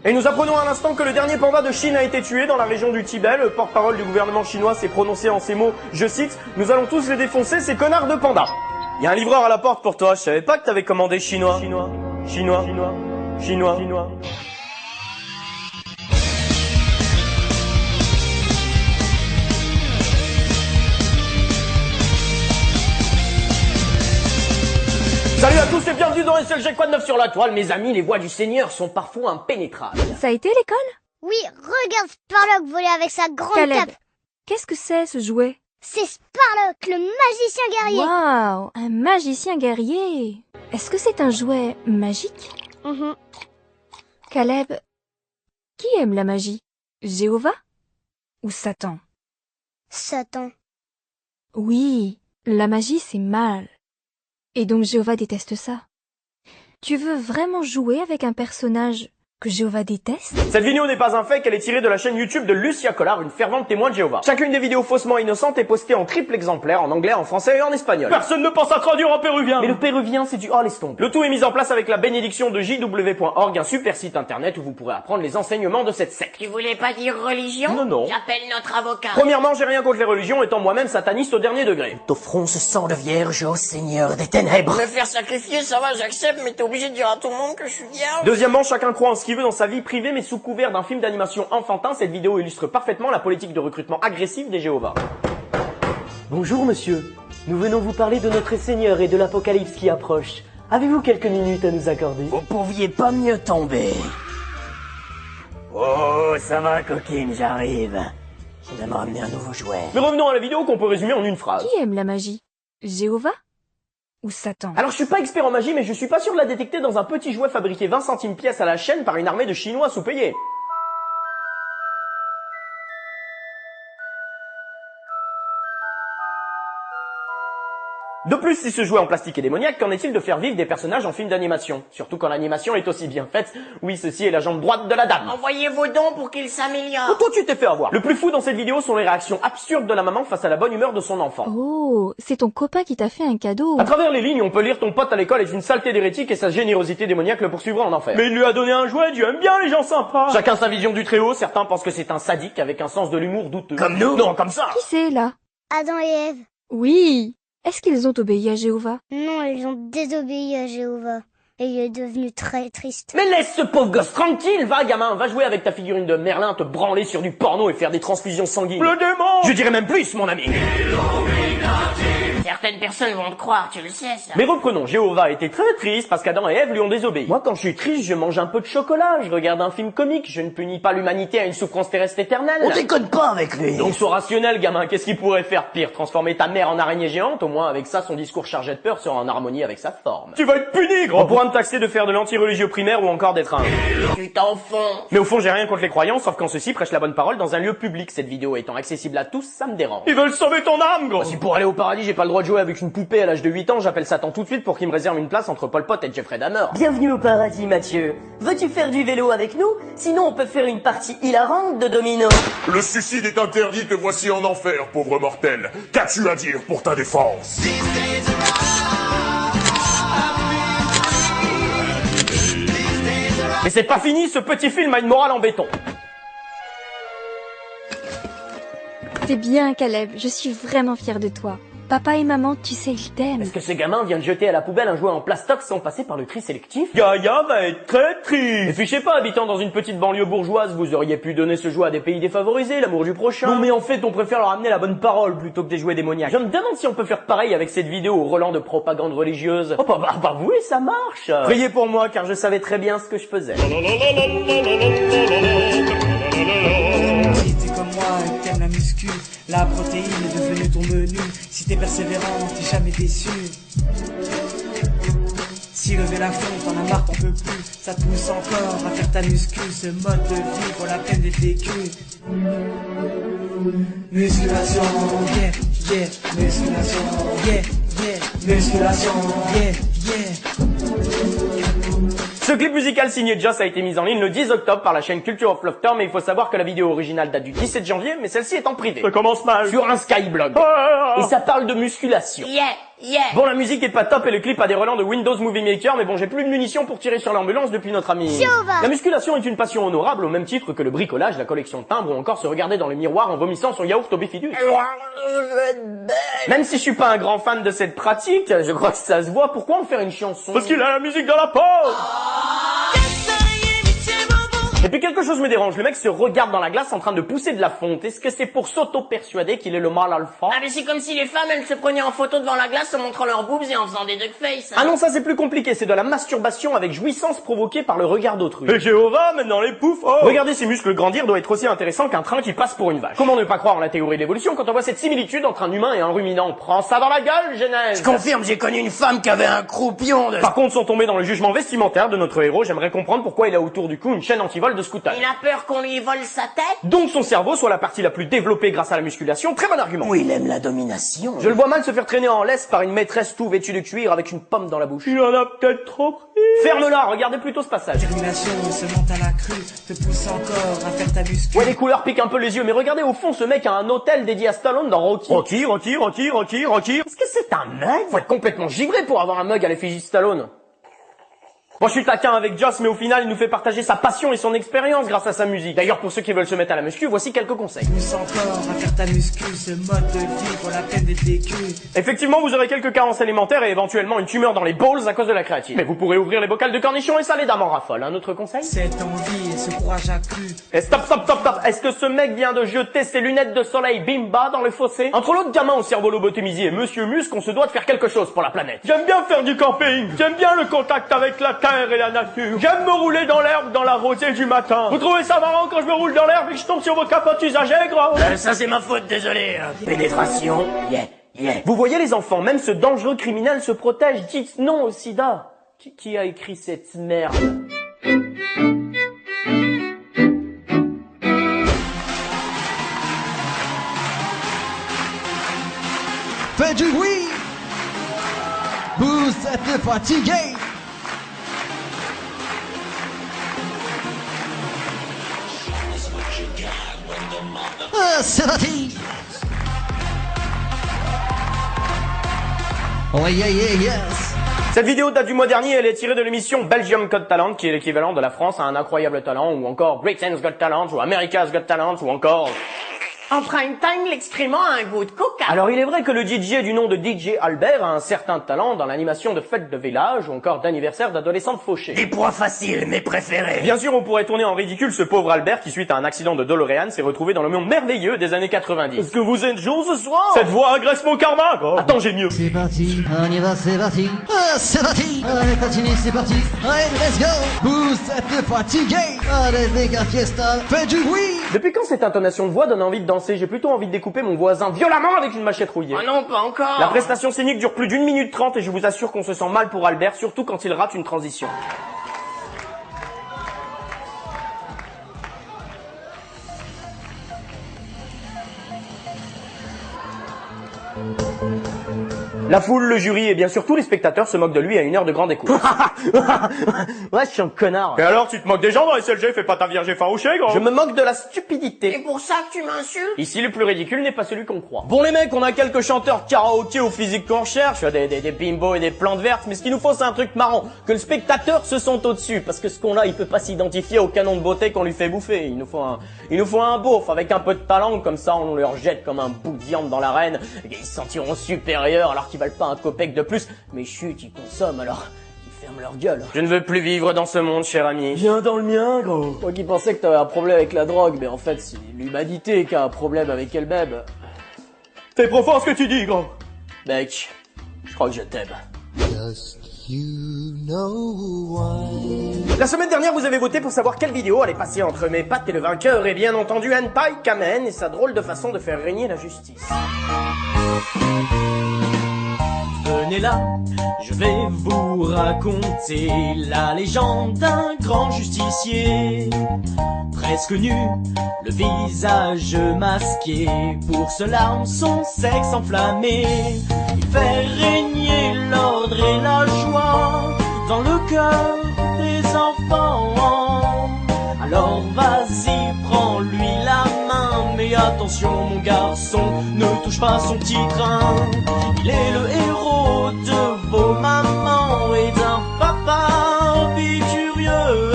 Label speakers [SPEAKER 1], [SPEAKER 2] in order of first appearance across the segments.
[SPEAKER 1] Et nous apprenons à l'instant que le dernier panda de Chine a été tué dans la région du Tibet. Le porte-parole du gouvernement chinois s'est prononcé en ces mots, je cite, « Nous allons tous les défoncer, ces connards de pandas ». Il y a un livreur à la porte pour toi, je savais pas que t'avais commandé chinois. Chinois. Salut à tous et bienvenue dans SLG Quoi de neuf sur la toile. Mes amis, les voies du Seigneur sont parfois impénétrables.
[SPEAKER 2] Ça a été l'école?
[SPEAKER 3] Oui, regarde Sparlock voler avec sa grande
[SPEAKER 2] Caleb,
[SPEAKER 3] cape.
[SPEAKER 2] qu'est-ce que c'est ce jouet?
[SPEAKER 3] C'est Sparlock, le magicien guerrier.
[SPEAKER 2] Waouh, un magicien guerrier. Est-ce que c'est un jouet magique? Caleb, qui aime la magie? Jéhovah ou Satan?
[SPEAKER 3] Satan.
[SPEAKER 2] Oui, la magie c'est mal. Et donc Jéhovah déteste ça. Tu veux vraiment jouer avec un personnage que Jéhovah déteste?
[SPEAKER 1] Cette vidéo n'est pas un fake, elle est tirée de la chaîne YouTube de Lucia Collard, une fervente témoin de Jéhovah. Chacune des vidéos faussement innocentes est postée en triple exemplaire, en anglais, en français et en espagnol. Personne ne pense à traduire en péruvien. Mais le péruvien, c'est du oh laisse tomber. Le tout est mis en place avec la bénédiction de jw.org, un super site internet où vous pourrez apprendre les enseignements de cette secte.
[SPEAKER 4] Tu voulais pas dire religion?
[SPEAKER 1] Non.
[SPEAKER 4] J'appelle notre avocat.
[SPEAKER 1] Premièrement, j'ai rien contre les religions, étant moi-même sataniste au dernier degré.
[SPEAKER 4] T'offrons ce sang de vierge au Seigneur des ténèbres. Me faire sacrifier, ça va, j'accepte, mais t'es obligé de dire à tout le monde que je suis vierge.
[SPEAKER 1] Deuxièmement, chacun croit en ce qu'il veut dans sa vie privée, mais sous couvert d'un film d'animation enfantin, cette vidéo illustre parfaitement la politique de recrutement agressif des Jéhovah.
[SPEAKER 5] Bonjour monsieur, nous venons vous parler de notre Seigneur et de l'apocalypse qui approche. Avez-vous quelques minutes à nous accorder?
[SPEAKER 4] Vous pouviez pas mieux tomber. Oh, ça va coquine, j'arrive. Je viens me ramener un nouveau jouet.
[SPEAKER 1] Mais revenons à la vidéo qu'on peut résumer en une phrase.
[SPEAKER 2] Qui aime la magie? Jéhovah ou Satan?
[SPEAKER 1] Alors je suis pas expert en magie, mais je suis pas sûr de la détecter dans un petit jouet fabriqué 20 centimes pièce à la chaîne par une armée de Chinois sous-payés. De plus, si ce jouet en plastique est démoniaque, qu'en est-il de faire vivre des personnages en film d'animation? Surtout quand l'animation est aussi bien faite. Oui, ceci est la jambe droite de la dame.
[SPEAKER 4] Envoyez vos dons pour qu'ils s'améliorent.
[SPEAKER 1] Oh, toi tu t'es fait avoir. Le plus fou dans cette vidéo sont les réactions absurdes de la maman face à la bonne humeur de son enfant.
[SPEAKER 2] Oh, c'est ton copain qui t'a fait un cadeau.
[SPEAKER 1] À travers les lignes, on peut lire ton pote à l'école est une saleté d'hérétique et sa générosité démoniaque le poursuivra en enfer. Mais il lui a donné un jouet, Dieu aime bien les gens sympas. Chacun sa vision du Très-Haut, certains pensent que c'est un sadique avec un sens de l'humour douteux.
[SPEAKER 4] Comme nous?
[SPEAKER 1] Non, comme ça.
[SPEAKER 2] Qui c'est là?
[SPEAKER 3] Adam et Ève.
[SPEAKER 2] Oui. Est-ce qu'ils ont obéi à Jéhovah?
[SPEAKER 3] Non, ils ont désobéi à Jéhovah. Et il est devenu très triste.
[SPEAKER 1] Mais laisse ce pauvre gosse tranquille, va gamin, va jouer avec ta figurine de Merlin, te branler sur du porno et faire des transfusions sanguines. Le démon! Je dirais même plus, mon ami.
[SPEAKER 4] Certaines personnes vont te croire, tu le sais, ça.
[SPEAKER 1] Mais reprenons, Jéhovah était très triste parce qu'Adam et Ève lui ont désobéi. Moi, quand je suis triste, je mange un peu de chocolat, je regarde un film comique, je ne punis pas l'humanité à une souffrance terrestre éternelle.
[SPEAKER 4] On déconne pas avec lui.
[SPEAKER 1] Donc sois rationnel, gamin, qu'est-ce qu'il pourrait faire pire? Transformer ta mère en araignée géante? Au moins, avec ça, son discours chargé de peur sera en harmonie avec sa forme. Tu vas être puni, gros! On pourra me taxer de faire de l'anti-religieux primaire ou encore d'être un...
[SPEAKER 4] Tu t'enfonces.
[SPEAKER 1] Mais au fond, j'ai rien contre les croyants, sauf quand ceux-ci prêchent la bonne parole dans un lieu public. Cette vidéo étant accessible à tous, ça me dérange. Ils veulent sauver ton âme, gros! Si pour aller au paradis, j'ai pas le droit de jouer avec une poupée à l'âge de 8 ans, j'appelle Satan tout de suite pour qu'il me réserve une place entre Pol Pot et Jeffrey Dahmer.
[SPEAKER 5] Bienvenue au paradis Mathieu. Veux-tu faire du vélo avec nous? Sinon on peut faire une partie hilarante de domino.
[SPEAKER 6] Le suicide est interdit, te voici en enfer, pauvre mortel. Qu'as-tu à dire pour ta défense?
[SPEAKER 1] Mais c'est pas fini, ce petit film a une morale en béton.
[SPEAKER 2] C'est bien, Caleb. Je suis vraiment fière de toi. Papa et maman, tu sais, ils t'aiment.
[SPEAKER 1] Est-ce que ce gamin vient de jeter à la poubelle un jouet en plastoc sans passer par le tri sélectif? Gaïa va être très triste. Et fichez pas, habitant dans une petite banlieue bourgeoise, vous auriez pu donner ce jouet à des pays défavorisés, l'amour du prochain. Non mais en fait, on préfère leur amener la bonne parole plutôt que des jouets démoniaques. Je me demande si on peut faire pareil avec cette vidéo au Roland de propagande religieuse. Oh bah oui, ça marche. Priez pour moi, car je savais très bien ce que je faisais.
[SPEAKER 7] Si t'es comme moi et que t'aimes la muscu, la protéine est devenue ton menu. Si t'es persévérant, t'es jamais déçu. Si lever la fonte, t'en as marre, t'en peux plus. Ça te pousse encore à faire ta muscu. Ce mode de vie vaut la peine d'être vécu. Musculation, yeah, yeah. Musculation, yeah, yeah. Musculation, yeah, yeah.
[SPEAKER 1] Ce clip musical signé Joss a été mis en ligne le 10 octobre par la chaîne Culture of Laughter, mais il faut savoir que la vidéo originale date du 17 janvier, mais celle-ci est en privé. Ça commence mal. Sur un Skyblog. Et ça parle de musculation.
[SPEAKER 4] Yeah.
[SPEAKER 1] Bon, la musique est pas top et le clip a des relents de Windows Movie Maker, mais bon, j'ai plus de munitions pour tirer sur l'ambulance depuis notre ami.
[SPEAKER 3] Jéhovah.
[SPEAKER 1] La musculation est une passion honorable au même titre que le bricolage, la collection de timbres ou encore se regarder dans le miroir en vomissant son yaourt au bifidus. Même si je suis pas un grand fan de cette pratique, je crois que ça se voit, pourquoi en faire une chanson? Parce qu'il a la musique dans la peau. Et puis quelque chose me dérange, le mec se regarde dans la glace en train de pousser de la fonte. Est-ce que c'est pour s'auto-persuader qu'il est le mâle alpha?
[SPEAKER 4] Ah mais c'est comme si les femmes elles se prenaient en photo devant la glace en montrant leurs boobs et en faisant des duckface.
[SPEAKER 1] Ah non, ça c'est plus compliqué, c'est de la masturbation avec jouissance provoquée par le regard d'autrui. Et Jéhovah, maintenant les poufs, oh. Regarder ses muscles grandir doit être aussi intéressant qu'un train qui passe pour une vache. Comment ne pas croire en la théorie de l'évolution quand on voit cette similitude entre un humain et un ruminant? Prends ça dans la gueule, Genèse.
[SPEAKER 4] Je confirme, j'ai connu une femme qui avait un croupion de...
[SPEAKER 1] Par contre, sans tomber dans le jugement vestimentaire de notre héros, j'aimerais comprendre pourquoi il a autour du cou une chaîne anti-vol de scooter.
[SPEAKER 4] Il a peur qu'on lui vole sa tête?
[SPEAKER 1] Donc son cerveau soit la partie la plus développée grâce à la musculation, très bon argument.
[SPEAKER 4] Oui, il aime la domination.
[SPEAKER 1] Je le vois mal se faire traîner en laisse par une maîtresse tout vêtue de cuir avec une pomme dans la bouche. Il en a peut-être trop pris. Ferme-la, regardez plutôt ce passage.
[SPEAKER 7] Détermination se monte à la crue, te pousse encore à faire ta muscu.
[SPEAKER 1] Ouais, les couleurs piquent un peu les yeux, mais regardez au fond, ce mec a un hôtel dédié à Stallone dans Rocky. Rocky. Est-ce que c'est un mug? Faut être complètement givré pour avoir un mug à l'effigie de Stallone. Bon, je suis taquin avec Joss, mais au final, il nous fait partager sa passion et son expérience grâce à sa musique. D'ailleurs, pour ceux qui veulent se mettre à la muscu, voici quelques conseils.
[SPEAKER 7] Pousse encore à faire ta muscu, ce mode de vie pour la peine d'être vécu.
[SPEAKER 1] Effectivement, vous aurez quelques carences alimentaires et éventuellement une tumeur dans les balls à cause de la créatine. Mais vous pourrez ouvrir les bocals de cornichons et ça, les dames en raffolent. Un autre conseil?
[SPEAKER 7] Cette envie et ce courage accru.
[SPEAKER 1] Et stop. Est-ce que ce mec vient de jeter ses lunettes de soleil bimba dans le fossé? Entre l'autre gamin au cerveau lobotomisé et Monsieur Musc, on se doit de faire quelque chose pour la planète. J'aime bien faire du camping. J'aime bien le contact avec la terre et la nature. J'aime me rouler dans l'herbe dans la rosée du matin. Vous trouvez ça marrant quand je me roule dans l'herbe et que je tombe sur vos capotes usagées, gros?
[SPEAKER 4] Ça c'est ma faute, désolé. Pénétration,
[SPEAKER 1] Vous voyez les enfants, même ce dangereux criminel se protège. Dites non au sida. Qui a écrit cette merde?
[SPEAKER 8] Faites du bruit! Vous êtes fatigué! C'est parti! Oh yeah, yes!
[SPEAKER 1] Cette vidéo date du mois dernier, elle est tirée de l'émission Belgium Got Talent, qui est l'équivalent de la France à un incroyable talent, ou encore Britain's Got Talent, ou America's Got Talent, ou encore...
[SPEAKER 4] En prime time, l'excrément a un goût de coca.
[SPEAKER 1] Alors il est vrai que le DJ du nom de DJ Albert a un certain talent dans l'animation de fêtes de village ou encore d'anniversaire d'adolescentes fauchées.
[SPEAKER 4] Des points faciles, mes préférés.
[SPEAKER 1] Bien sûr, on pourrait tourner en ridicule ce pauvre Albert qui, suite à un accident de DeLorean, s'est retrouvé dans le monde merveilleux des années 90. Est-ce que vous êtes chaud ce soir? Cette voix agresse mon karma, quoi. Attends, j'ai mieux.
[SPEAKER 8] C'est parti, on y va, c'est parti. C'est parti, allez, continue, c'est parti. Allez, let's go. Vous êtes fatigué. Allez, les gars, fiesta, faites du bruit.
[SPEAKER 1] Depuis quand cette intonation de voix donne envie de danser? J'ai plutôt envie de découper mon voisin violemment avec une machette rouillée.
[SPEAKER 4] Oh non, pas encore.
[SPEAKER 1] La prestation scénique dure plus d'1 minute 30 et je vous assure qu'on se sent mal pour Albert, surtout quand il rate une transition. La foule, le jury et bien sûr tous les spectateurs se moquent de lui à une heure de grande écoute. Ouais, je suis un connard. Et alors, tu te moques des gens dans SLG, fais pas ta vierge effarouchée, gros. Je me moque de la stupidité.
[SPEAKER 4] C'est pour ça que tu m'insultes?
[SPEAKER 1] Ici, le plus ridicule n'est pas celui qu'on croit. Bon les mecs, on a quelques chanteurs karaoké au physique qu'on recherche, des bimbos et des plantes vertes, mais ce qu'il nous faut c'est un truc marrant, que le spectateur se sente au-dessus, parce que ce qu'on a, il peut pas s'identifier au canon de beauté qu'on lui fait bouffer. Il nous faut un beauf avec un peu de talent, comme ça on leur jette comme un bout de viande dans l'arène, et ils se sentiront supérieurs alors qu'ils valent pas un copec de plus, mais chut, ils consomment alors... ferme leur gueule. Je ne veux plus vivre dans ce monde, cher ami. Viens dans le mien, gros. Toi qui pensais que t'avais un problème avec la drogue, mais en fait, c'est l'humanité qui a un problème avec elle-même. T'es profond ce que tu dis, gros. Mec, je crois que je t'aime. La semaine dernière, vous avez voté pour savoir quelle vidéo allait passer entre mes pattes et le vainqueur, et bien entendu, Hentai Kamen et sa drôle de façon de faire régner la justice. Venez là, je vais vous raconter la légende d'un grand justicier. Presque nu, le visage masqué, pour cela son sexe enflammé. Il fait régner l'ordre et la joie dans le cœur des enfants. Alors vas-y, prends-lui la main, mais attention mon garçon, ne touche pas son petit train. Il est le héros de vos mamans et d'un papa victorieux.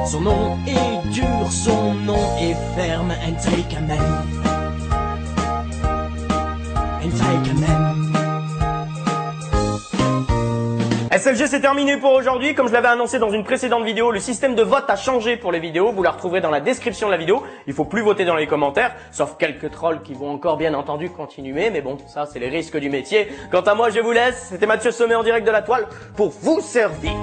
[SPEAKER 1] Son nom est dur, son nom est ferme, and take a man. And take a man. SLG, c'est terminé pour aujourd'hui. Comme je l'avais annoncé dans une précédente vidéo, le système de vote a changé pour les vidéos. Vous la retrouverez dans la description de la vidéo. Il faut plus voter dans les commentaires, sauf quelques trolls qui vont encore bien entendu continuer. Mais bon, ça c'est les risques du métier. Quant à moi, je vous laisse. C'était Mathieu Sommet en direct de la toile pour vous servir.